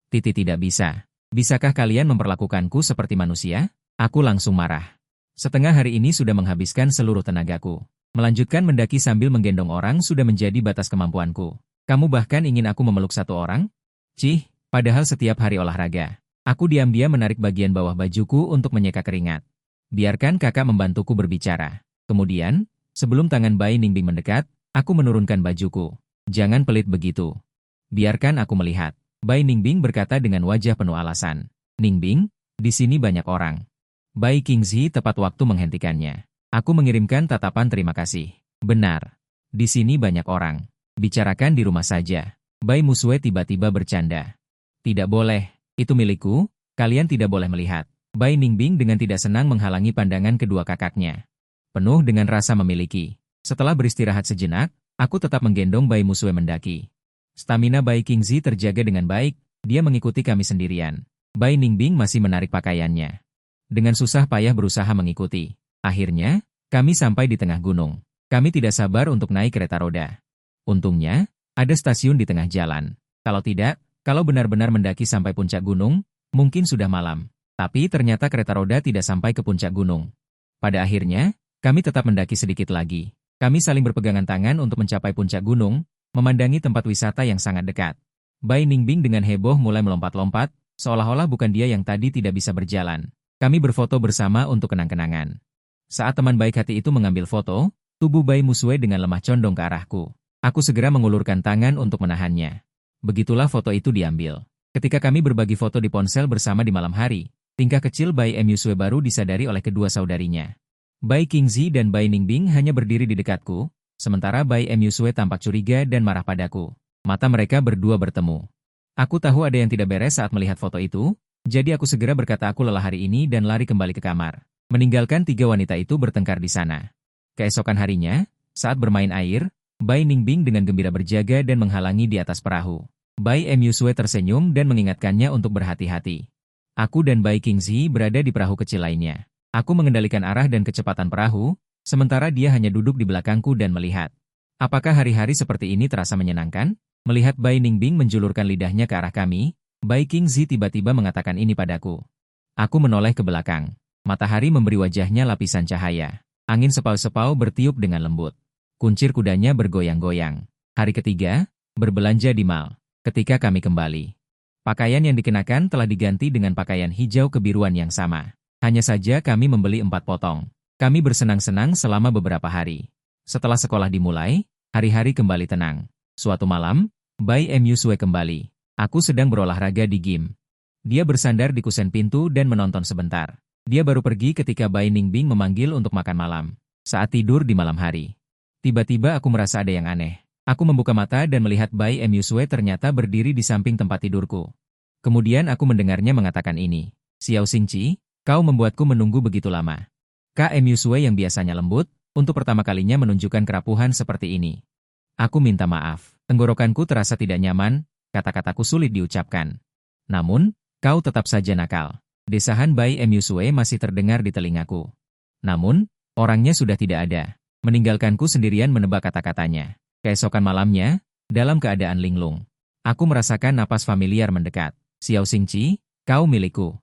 Tidak bisa. Bisakah kalian memperlakukanku seperti manusia? Aku langsung marah. Setengah hari ini sudah menghabiskan seluruh tenagaku. Melanjutkan mendaki sambil menggendong orang sudah menjadi batas kemampuanku. Kamu bahkan ingin aku memeluk satu orang? Cih, padahal setiap hari olahraga. Aku diam-diam menarik bagian bawah bajuku untuk menyeka keringat. Biarkan kakak membantuku berbicara. Kemudian, sebelum tangan Bai Ningbing mendekat, aku menurunkan bajuku. Jangan pelit begitu. Biarkan aku melihat. Bai Ningbing berkata dengan wajah penuh alasan. Ningbing, di sini banyak orang. Bai Qingzi tepat waktu menghentikannya. Aku mengirimkan tatapan terima kasih. Benar. Di sini banyak orang. Bicarakan di rumah saja. Bai Musue tiba-tiba bercanda. Tidak boleh, itu milikku, kalian tidak boleh melihat. Bai Ningbing dengan tidak senang menghalangi pandangan kedua kakaknya. Penuh dengan rasa memiliki. Setelah beristirahat sejenak, aku tetap menggendong Bai Musue mendaki. Stamina Bai Qingzi terjaga dengan baik, dia mengikuti kami sendirian. Bai Ningbing masih menarik pakaiannya. Dengan susah payah berusaha mengikuti. Akhirnya, kami sampai di tengah gunung. Kami tidak sabar untuk naik kereta roda. Untungnya, ada stasiun di tengah jalan. Kalau tidak, kalau benar-benar mendaki sampai puncak gunung, mungkin sudah malam. Tapi ternyata kereta roda tidak sampai ke puncak gunung. Pada akhirnya, kami tetap mendaki sedikit lagi. Kami saling berpegangan tangan untuk mencapai puncak gunung, memandangi tempat wisata yang sangat dekat. Bai Ningbing dengan heboh mulai melompat-lompat, seolah-olah bukan dia yang tadi tidak bisa berjalan. Kami berfoto bersama untuk kenang-kenangan. Saat teman baik hati itu mengambil foto, tubuh Bai Musue dengan lemah condong ke arahku. Aku segera mengulurkan tangan untuk menahannya. Begitulah foto itu diambil. Ketika kami berbagi foto di ponsel bersama di malam hari, tingkah kecil Bai Musue baru disadari oleh kedua saudarinya. Bai Qingzi dan Bai Ningbing hanya berdiri di dekatku, sementara Bai Musue tampak curiga dan marah padaku. Mata mereka berdua bertemu. Aku tahu ada yang tidak beres saat melihat foto itu, jadi aku segera berkata aku lelah hari ini dan lari kembali ke kamar. Meninggalkan tiga wanita itu bertengkar di sana. Keesokan harinya, saat bermain air, Bai Ningbing dengan gembira berjaga dan menghalangi di atas perahu. Bai Musue tersenyum dan mengingatkannya untuk berhati-hati. Aku dan Bai Qingzi berada di perahu kecil lainnya. Aku mengendalikan arah dan kecepatan perahu, sementara dia hanya duduk di belakangku dan melihat. Apakah hari-hari seperti ini terasa menyenangkan? Melihat Bai Ningbing menjulurkan lidahnya ke arah kami, Bai Qingzi tiba-tiba mengatakan ini padaku. Aku menoleh ke belakang. Matahari memberi wajahnya lapisan cahaya. Angin sepau-sepau bertiup dengan lembut. Kuncir kudanya bergoyang-goyang. Hari ketiga, berbelanja di mal. Ketika kami kembali, pakaian yang dikenakan telah diganti dengan pakaian hijau kebiruan yang sama. Hanya saja kami membeli 4 potong. Kami bersenang-senang selama beberapa hari. Setelah sekolah dimulai, hari-hari kembali tenang. Suatu malam, Bai Musue kembali. Aku sedang berolahraga di gym. Dia bersandar di kusen pintu dan menonton sebentar. Dia baru pergi ketika Bai Ningbing memanggil untuk makan malam. Saat tidur di malam hari. Tiba-tiba aku merasa ada yang aneh. Aku membuka mata dan melihat Bai Musue ternyata berdiri di samping tempat tidurku. Kemudian aku mendengarnya mengatakan ini. Xiao Xingci, kau membuatku menunggu begitu lama. Kak Musue yang biasanya lembut, untuk pertama kalinya menunjukkan kerapuhan seperti ini. Aku minta maaf. Tenggorokanku terasa tidak nyaman, kata-kataku sulit diucapkan. Namun, kau tetap saja nakal. Desahan Bai Musue masih terdengar di telingaku. Namun, orangnya sudah tidak ada. Meninggalkanku sendirian menebak kata-katanya. Keesokan malamnya, dalam keadaan linglung, aku merasakan napas familiar mendekat. Xiao Xingci, kau milikku.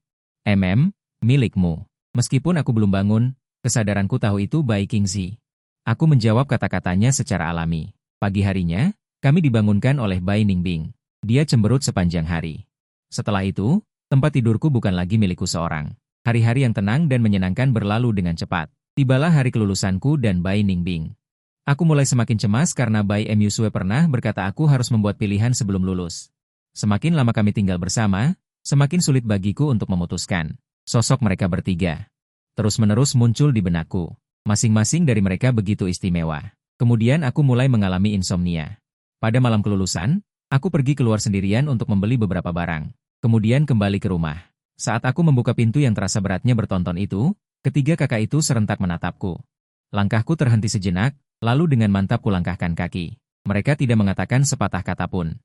Milikmu. Meskipun aku belum bangun, kesadaranku tahu itu Bai Qingzi. Aku menjawab kata-katanya secara alami. Pagi harinya, kami dibangunkan oleh Bai Ningbing. Dia cemberut sepanjang hari. Setelah itu, tempat tidurku bukan lagi milikku seorang. Hari-hari yang tenang dan menyenangkan berlalu dengan cepat. Tibalah hari kelulusanku dan Bai Ningbing. Aku mulai semakin cemas karena Bai Musue pernah berkata aku harus membuat pilihan sebelum lulus. Semakin lama kami tinggal bersama, semakin sulit bagiku untuk memutuskan. Sosok mereka bertiga terus-menerus muncul di benakku. Masing-masing dari mereka begitu istimewa. Kemudian aku mulai mengalami insomnia. Pada malam kelulusan, aku pergi keluar sendirian untuk membeli beberapa barang. Kemudian kembali ke rumah. Saat aku membuka pintu yang terasa beratnya bertonton itu, ketiga kakak itu serentak menatapku. Langkahku terhenti sejenak, lalu dengan mantap kulangkahkan kaki. Mereka tidak mengatakan sepatah kata pun.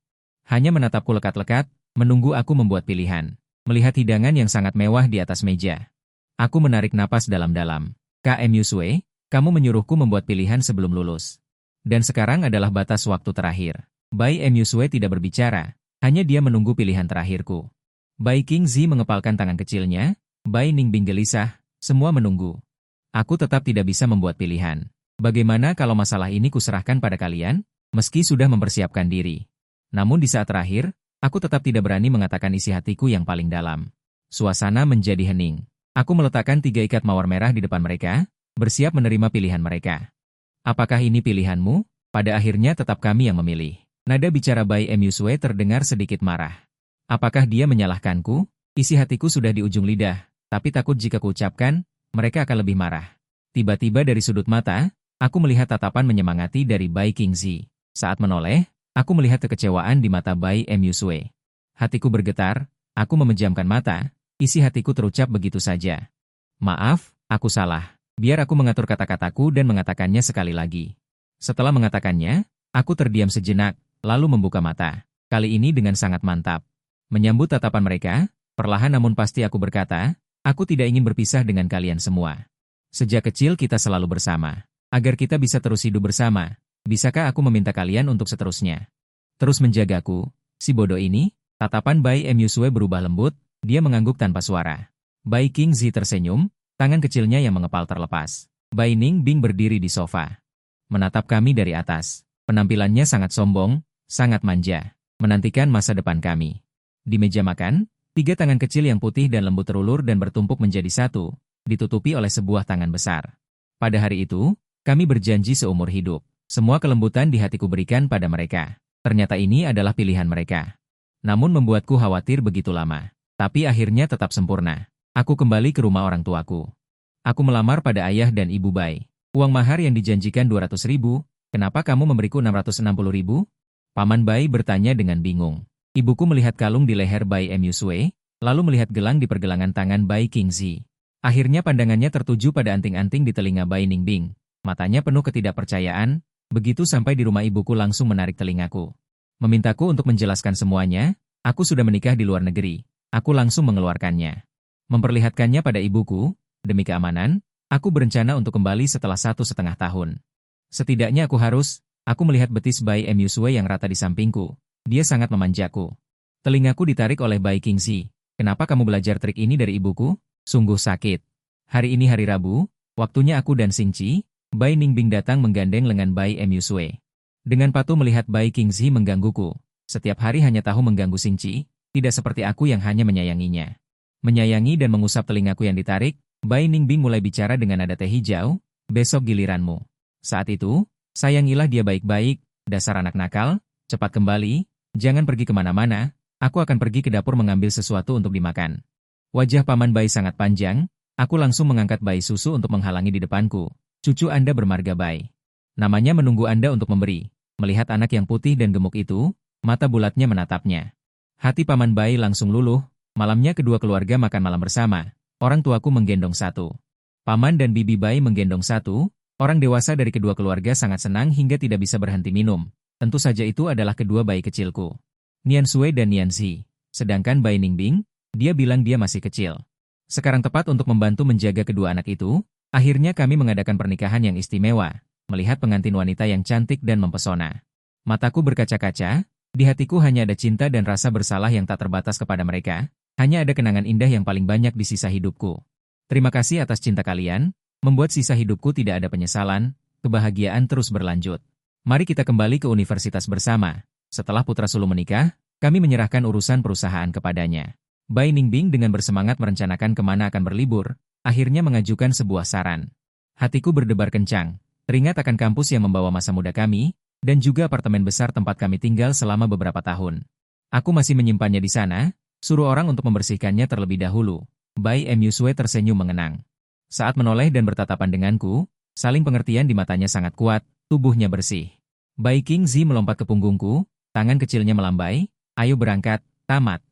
Hanya menatapku lekat-lekat, menunggu aku membuat pilihan. Melihat hidangan yang sangat mewah di atas meja. Aku menarik napas dalam-dalam. Kak Musue, kamu menyuruhku membuat pilihan sebelum lulus. Dan sekarang adalah batas waktu terakhir. Bai Musue tidak berbicara, hanya dia menunggu pilihan terakhirku. Bai Qingzi mengepalkan tangan kecilnya, Bai Ningbing gelisah, semua menunggu. Aku tetap tidak bisa membuat pilihan. Bagaimana kalau masalah ini kuserahkan pada kalian, meski sudah mempersiapkan diri. Namun di saat terakhir, aku tetap tidak berani mengatakan isi hatiku yang paling dalam. Suasana menjadi hening. Aku meletakkan 3 ikat mawar merah di depan mereka, bersiap menerima pilihan mereka. Apakah ini pilihanmu? Pada akhirnya tetap kami yang memilih. Nada bicara Bai Musue terdengar sedikit marah. Apakah dia menyalahkanku? Isi hatiku sudah di ujung lidah, tapi takut jika kuucapkan, mereka akan lebih marah. Tiba-tiba dari sudut mata, aku melihat tatapan menyemangati dari Bai Qingzi. Saat menoleh, aku melihat kekecewaan di mata Bai Musue. Hatiku bergetar, aku memejamkan mata. Isi hatiku terucap begitu saja. Maaf, aku salah. Biar aku mengatur kata-kataku dan mengatakannya sekali lagi. Setelah mengatakannya, aku terdiam sejenak, lalu membuka mata. Kali ini dengan sangat mantap. Menyambut tatapan mereka, perlahan namun pasti aku berkata, aku tidak ingin berpisah dengan kalian semua. Sejak kecil kita selalu bersama. Agar kita bisa terus hidup bersama, bisakah aku meminta kalian untuk seterusnya? Terus menjagaku, si bodoh ini? Tatapan Bai Musue berubah lembut. Dia mengangguk tanpa suara. Bai Qingzi tersenyum, tangan kecilnya yang mengepal terlepas. Bai Ningbing berdiri di sofa. Menatap kami dari atas. Penampilannya sangat sombong, sangat manja. Menantikan masa depan kami. Di meja makan, 3 tangan kecil yang putih dan lembut terulur dan bertumpuk menjadi satu, ditutupi oleh sebuah tangan besar. Pada hari itu, kami berjanji seumur hidup. Semua kelembutan di hatiku berikan pada mereka. Ternyata ini adalah pilihan mereka. Namun membuatku khawatir begitu lama. Tapi akhirnya tetap sempurna. Aku kembali ke rumah orang tuaku. Aku melamar pada ayah dan ibu Bai. Uang mahar yang dijanjikan 200.000, kenapa kamu memberiku 660.000? Paman Bai bertanya dengan bingung. Ibuku melihat kalung di leher Bai Musue, lalu melihat gelang di pergelangan tangan Bai Qingzi. Akhirnya pandangannya tertuju pada anting-anting di telinga Bai Ningbing. Matanya penuh ketidakpercayaan, begitu sampai di rumah ibuku langsung menarik telingaku. Memintaku untuk menjelaskan semuanya, aku sudah menikah di luar negeri. Aku langsung mengeluarkannya. Memperlihatkannya pada ibuku, demi keamanan, aku berencana untuk kembali setelah 1,5 tahun. Setidaknya aku melihat betis Bai Musue yang rata di sampingku. Dia sangat memanjaku. Telingaku ditarik oleh Bai Qingzi. Kenapa kamu belajar trik ini dari ibuku? Sungguh sakit. Hari ini hari Rabu, waktunya aku dan Xingqi, Bai Ningbing datang menggandeng lengan Bai Musue. Dengan patuh melihat Bai Qingzi menggangguku. Setiap hari hanya tahu mengganggu Xingqi. Tidak seperti aku yang hanya menyayanginya. Menyayangi dan mengusap telingaku yang ditarik, Bai Ningbing mulai bicara dengan nada teh hijau, besok giliranmu. Saat itu, sayangilah dia baik-baik, dasar anak nakal, cepat kembali, jangan pergi kemana-mana, aku akan pergi ke dapur mengambil sesuatu untuk dimakan. Wajah Paman Bai sangat panjang, aku langsung mengangkat bayi susu untuk menghalangi di depanku. Cucu Anda bermarga Bai. Namanya menunggu Anda untuk memberi. Melihat anak yang putih dan gemuk itu, mata bulatnya menatapnya. Hati Paman Bai langsung luluh, malamnya kedua keluarga makan malam bersama. Orang tuaku menggendong satu. Paman dan Bibi Bai menggendong satu. Orang dewasa dari kedua keluarga sangat senang hingga tidak bisa berhenti minum. Tentu saja itu adalah kedua bayi kecilku. Nian Sui dan Nian Zi. Sedangkan Bai Ningbing, dia bilang dia masih kecil. Sekarang tepat untuk membantu menjaga kedua anak itu, akhirnya kami mengadakan pernikahan yang istimewa, melihat pengantin wanita yang cantik dan mempesona. Mataku berkaca-kaca. Di hatiku hanya ada cinta dan rasa bersalah yang tak terbatas kepada mereka, hanya ada kenangan indah yang paling banyak di sisa hidupku. Terima kasih atas cinta kalian, membuat sisa hidupku tidak ada penyesalan, kebahagiaan terus berlanjut. Mari kita kembali ke universitas bersama. Setelah putra sulung menikah, kami menyerahkan urusan perusahaan kepadanya. Bai Ningbing dengan bersemangat merencanakan kemana akan berlibur, akhirnya mengajukan sebuah saran. Hatiku berdebar kencang, Teringat akan kampus yang membawa masa muda kami, dan juga apartemen besar tempat kami tinggal selama beberapa tahun. Aku masih menyimpannya di sana, suruh orang untuk membersihkannya terlebih dahulu. Bai Musue tersenyum mengenang. Saat menoleh dan bertatapan denganku, saling pengertian di matanya sangat kuat, tubuhnya bersih. Bai Qingzi melompat ke punggungku, tangan kecilnya melambai, ayo berangkat, tamat.